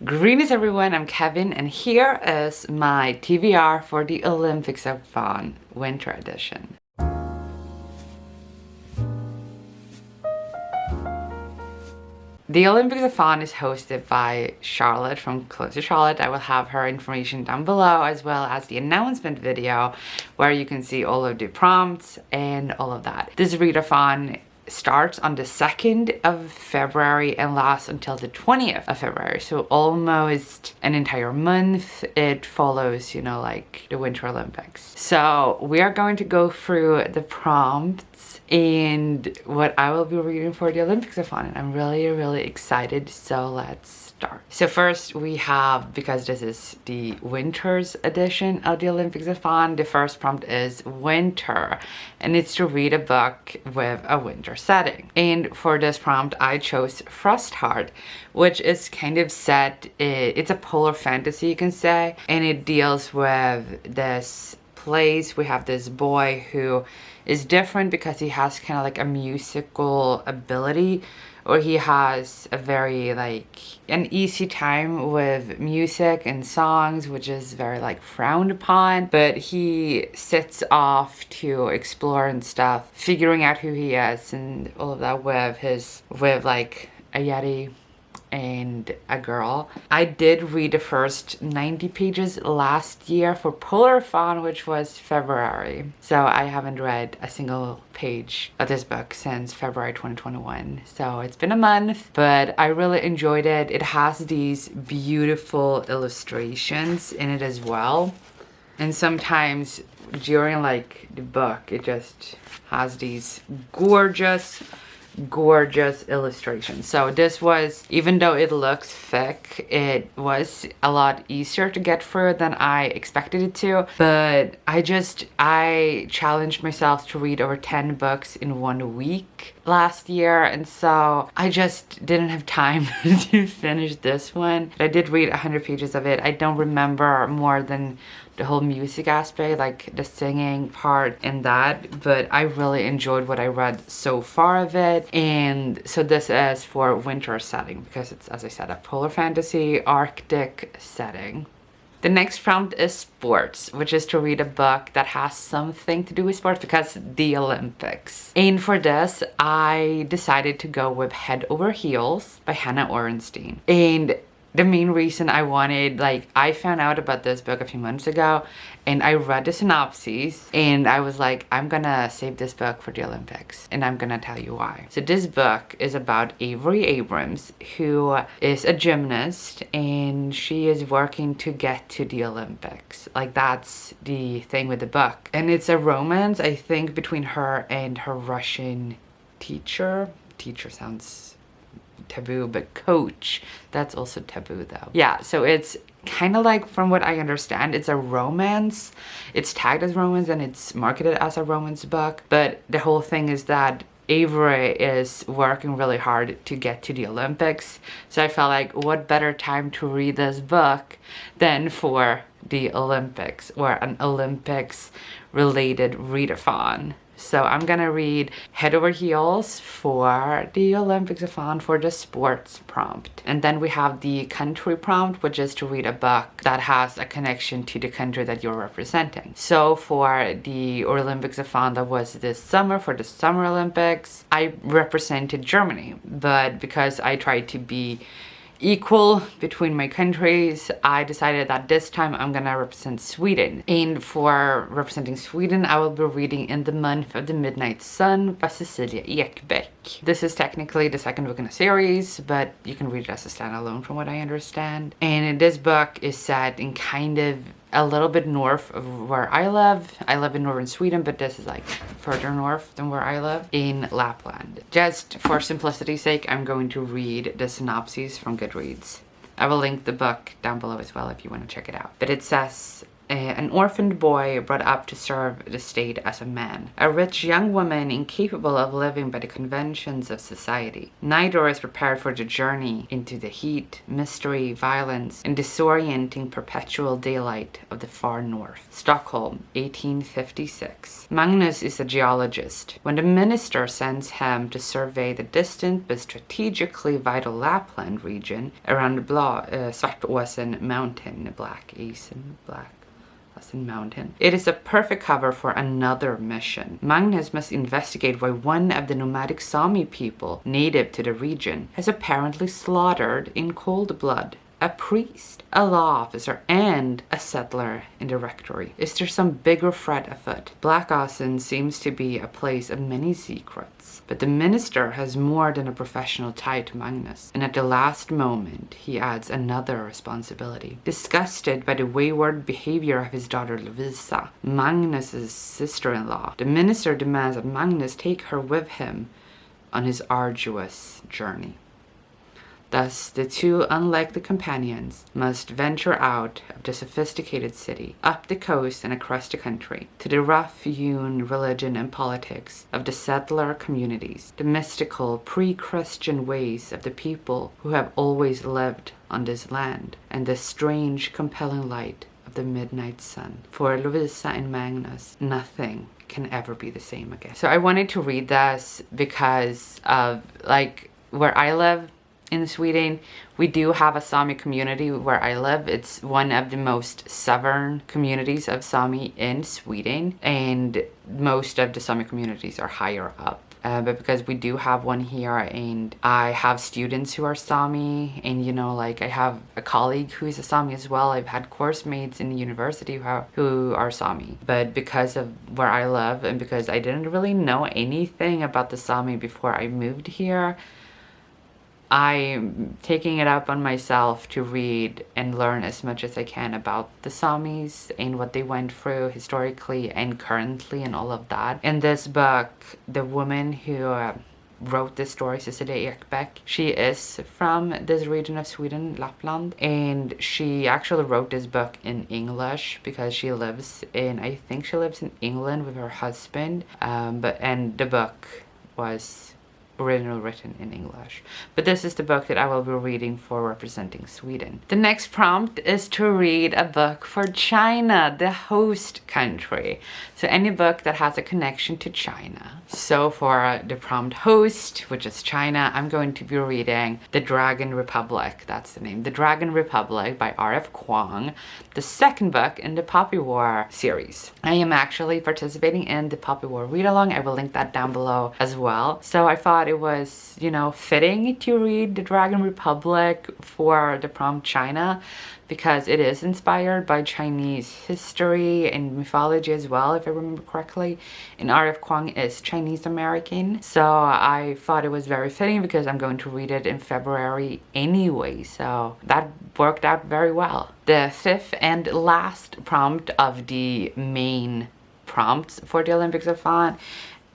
Greetings everyone, I'm Kevin and here is my TVR for the Olympicsathon Winter Edition. The Olympicsathon is hosted by Charlotte from Close to Charlotte. I will have her information down below, as well as the announcement video where you can see all of the prompts and all of that. This readathon starts on the 2nd of February and lasts until the 20th of February. So almost an entire month. It follows, like the Winter Olympics. So we are going to go through the prompts and what I will be reading for the Olympicsathon. And I'm really excited. So let's start. So first we have, because this is the winter's edition of the Olympicsathon, the first prompt is winter, and it's to read a book with a winter setting. And for this prompt I chose Frostheart, which is kind of set, it's a polar fantasy you can say, and it deals with this place. We have this boy who is different because he has kind of like a musical ability, or he has a very an easy time with music and songs, which is very frowned upon, but he sets off to explore and stuff, figuring out who he is and all of that with a yeti and a girl. I did read the first 90 pages last year for Polarathon, which was February. So I haven't read a single page of this book since February 2021. So it's been a month, but I really enjoyed it. It has these beautiful illustrations in it as well. And sometimes during the book, it just has these gorgeous illustrations. So this was, even though it looks thick, it was a lot easier to get through than I expected it to. But I challenged myself to read over 10 books in 1 week last year, and so I just didn't have time to finish this one. But I did read 100 pages of it. I don't remember more than the whole music aspect, the singing part and that, but I really enjoyed what I read so far of it. And so this is for winter setting because it's, as I said, a polar fantasy Arctic setting. The next prompt is sports, which is to read a book that has something to do with sports because the Olympics. And for this, I decided to go with Head Over Heels by Hannah Orenstein. And the main reason I wanted, I found out about this book a few months ago and I read the synopsis and I was like, I'm gonna save this book for the Olympics, and I'm gonna tell you why. So this book is about Avery Abrams, who is a gymnast and she is working to get to the Olympics. That's the thing with the book. And it's a romance, I think, between her and her Russian teacher. Teacher sounds taboo, but coach, that's also taboo though. Yeah, so it's kind of from what I understand, it's a romance. It's tagged as romance and it's marketed as a romance book, but the whole thing is that Avery is working really hard to get to the Olympics. So I felt like, what better time to read this book than for the Olympics, or an Olympics related readathon. So I'm gonna read Head Over Heels for the Olympicsathon for the sports prompt. And then we have the country prompt, which is to read a book that has a connection to the country that you're representing. So for the Olympicsathon that was this summer, for the Summer Olympics, I represented Germany. But because I tried to be equal between my countries, I decided that this time I'm gonna represent Sweden. And for representing Sweden, I will be reading In the Month of the Midnight Sun by Cecilia Yekbek. This is technically the second book in a series, but you can read it as a standalone from what I understand. And this book is set in kind of a little bit north of where I live. I live in northern Sweden, but this is further north than where I live, in Lapland. Just for simplicity's sake, I'm going to read the synopsis from Goodreads. I will link the book down below as well if you want to check it out. But it says, An orphaned boy brought up to serve the state as a man. A rich young woman incapable of living by the conventions of society. Neither is prepared for the journey into the heat, mystery, violence, and disorienting perpetual daylight of the far north. Stockholm, 1856. Magnus is a geologist. When the minister sends him to survey the distant but strategically vital Lapland region around the Svartåsen mountain, Mountain. It is a perfect cover for another mission. Magnus must investigate why one of the nomadic Sami people native to the region has apparently slaughtered in cold blood a priest, a law officer, and a settler in the rectory. Is there some bigger threat afoot? Blackåsen seems to be a place of many secrets, but the minister has more than a professional tie to Magnus, and at the last moment he adds another responsibility. Disgusted by the wayward behavior of his daughter Lovisa, Magnus's sister-in-law, the minister demands that Magnus take her with him on his arduous journey. Thus, the two unlikely companions must venture out of the sophisticated city, up the coast and across the country, to the rough-hewn religion and politics of the settler communities, the mystical, pre-Christian ways of the people who have always lived on this land, and the strange, compelling light of the midnight sun. For Lovisa and Magnus, nothing can ever be the same again. So I wanted to read this because of, where I live, in Sweden, we do have a Sami community where I live. It's one of the most southern communities of Sami in Sweden, and most of the Sami communities are higher up. But because we do have one here, and I have students who are Sami, and I have a colleague who is a Sami as well. I've had course mates in the university who are Sami. But because of where I live, and because I didn't really know anything about the Sami before I moved here, I'm taking it up on myself to read and learn as much as I can about the Samis and what they went through historically and currently and all of that. In this book, the woman who wrote this story, Sicilia Yekbek, she is from this region of Sweden, Lapland, and she actually wrote this book in English because she lives in, I think she lives in England with her husband, and the book was originally written in English. But this is the book that I will be reading for representing Sweden. The next prompt is to read a book for China, the host country. So any book that has a connection to China. So for the prompt host, which is China, I'm going to be reading The Dragon Republic. That's the name. The Dragon Republic by R.F. Kuang, the second book in the Poppy War series. I am actually participating in the Poppy War read-along. I will link that down below as well. So I thought it was, fitting to read The Dragon Republic for the prompt China, because it is inspired by Chinese history and mythology as well, if I remember correctly. And R.F. Kuang is Chinese American, so I thought it was very fitting because I'm going to read it in February anyway, so that worked out very well. The fifth and last prompt of the main prompts for the Olympicsathon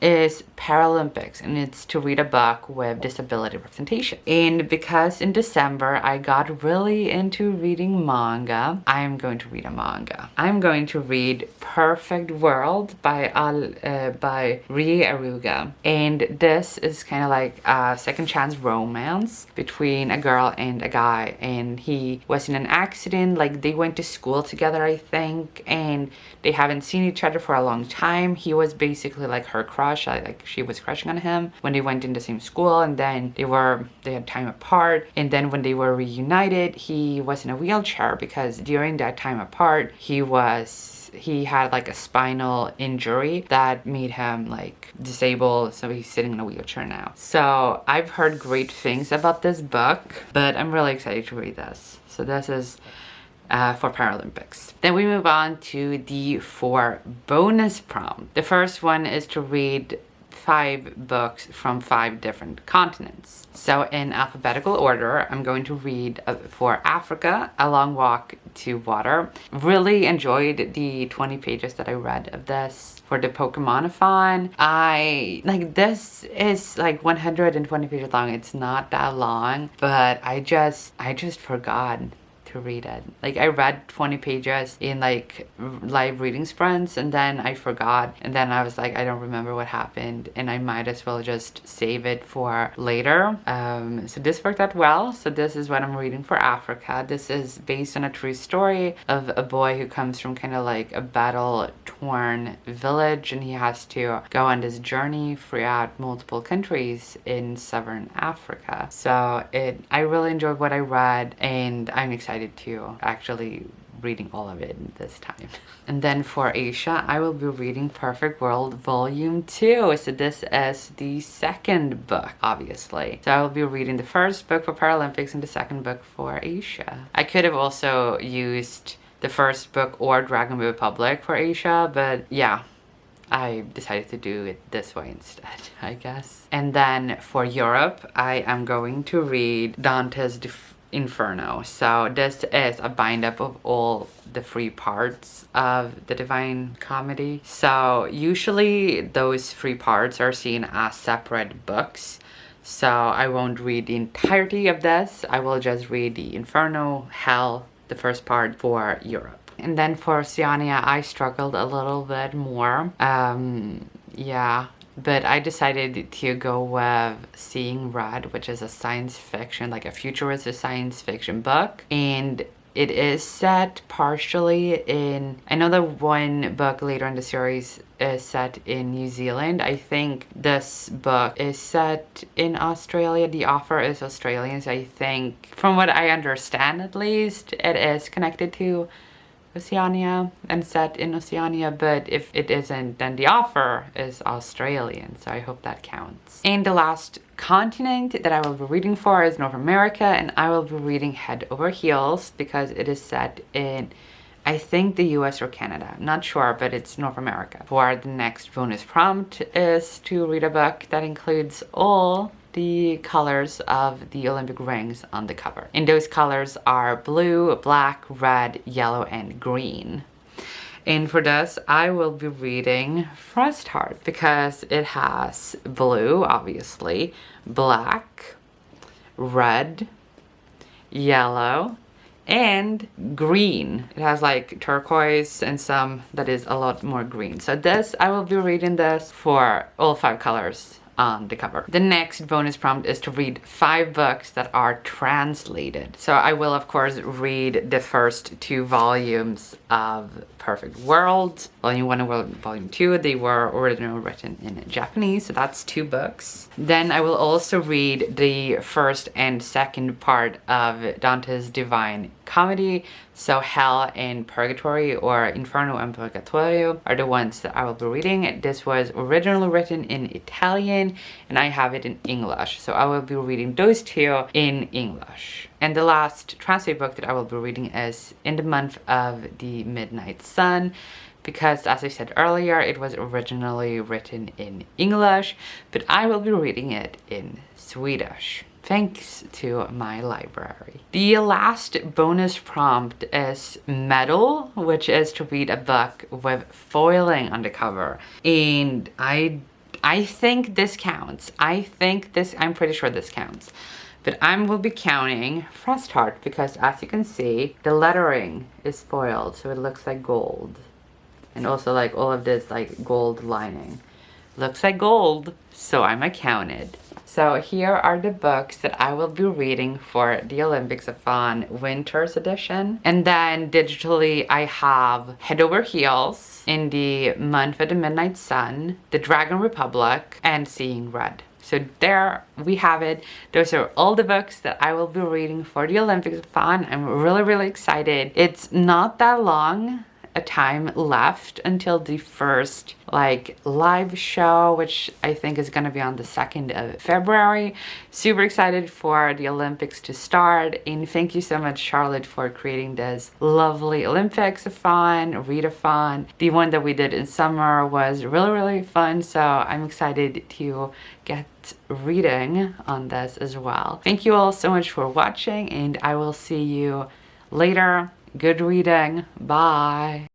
is Paralympics, and it's to read a book with disability representation. And because in December I got really into reading manga, I'm going to read a manga. I'm going to read Perfect World by Rie Aruga, and this is kind of like a second chance romance between a girl and a guy, and he was in an accident, they went to school together, I think, and they haven't seen each other for a long time. He was basically like her crush, she was crushing on him when they went in the same school, and then they had time apart, and then when they were reunited, he was in a wheelchair because during that time apart he had a spinal injury that made him disabled, so he's sitting in a wheelchair now. So I've heard great things about this book, but I'm really excited to read this. So this is for Paralympics. Then we move on to the 4 bonus prompts. The first one is to read 5 books from 5 different continents. So in alphabetical order, I'm going to read for Africa, A Long Walk to Water. Really enjoyed the 20 pages that I read of this. For the Pokemon-a-thon, this is 120 pages long. It's not that long, but I just forgot to read it. Like I read 20 pages in like live reading sprints, and then I forgot, and then I was like, I don't remember what happened, and I might as well just save it for later. So this worked out well. So this is what I'm reading for Africa. This is based on a true story of a boy who comes from kind of like a battle-torn village, and he has to go on this journey throughout multiple countries in southern Africa. So I really enjoyed what I read, and I'm excited to actually reading all of it this time. And then for Asia, I will be reading Perfect World Volume 2. So this is the second book, obviously. So I will be reading the first book for Paralympics and the second book for Asia. I could have also used the first book or Dragon Republic for Asia, but yeah, I decided to do it this way instead, I guess. And then for Europe, I am going to read Dante's Inferno. So this is a bind-up of all the 3 parts of the Divine Comedy. So usually those 3 parts are seen as separate books. So I won't read the entirety of this. I will just read the Inferno, Hell, the first part for Europe. And then for Oceania, I struggled a little bit more. Yeah. But I decided to go with Seeing Red, which is a science fiction, like a futuristic science fiction book. And it is set partially in, I know that one book later in the series is set in New Zealand. I think this book is set in Australia. The author is Australian, so I think, from what I understand at least, it is connected to Oceania and set in Oceania, but if it isn't, then the author is Australian, so I hope that counts. And the last continent that I will be reading for is North America, and I will be reading Head Over Heels because it is set in, I think, the US or Canada. I'm not sure, but it's North America. For the next bonus prompt is to read a book that includes all the colors of the Olympic rings on the cover. And those colors are blue, black, red, yellow, and green. And for this, I will be reading Frost Heart because it has blue, obviously, black, red, yellow, and green. It has like turquoise and some that is a lot more green. So this, I will be reading this for all 5 colors on the cover. The next bonus prompt is to read 5 books that are translated. So I will of course read the first 2 volumes of Perfect World, Volume 1 and Volume 2. They were originally written in Japanese, so that's 2 books. Then I will also read the first and second part of Dante's Divine Comedy. So Hell and Purgatory, or Inferno and Purgatorio, are the ones that I will be reading. This was originally written in Italian and I have it in English. So I will be reading those 2 in English. And the last translate book that I will be reading is In the Month of the Midnight Sun, because as I said earlier, it was originally written in English, but I will be reading it in Swedish, thanks to my library. The last bonus prompt is Metal, which is to read a book with foiling on the cover. And I think this counts. I'm pretty sure this counts. But I will be counting Frost Heart because, as you can see, the lettering is foiled, so it looks like gold. And also like all of this like gold lining. Looks like gold, so I'm accounted. So here are the books that I will be reading for the Olympicsathon Winter's Edition. And then digitally I have Head Over Heels, In the Month of the Midnight Sun, The Dragon Republic, and Seeing Red. So there we have it. Those are all the books that I will be reading for the Olympicsathon. I'm really excited. It's not that long a time left until the first like live show, which I think is gonna be on the 2nd of February. Super excited for the Olympics to start, and thank you so much, Charlotte, for creating this lovely Olympicsathon, readathon. The one that we did in summer was really fun, so I'm excited to get reading on this as well. Thank you all so much for watching, and I will see you later. Good reading. Bye.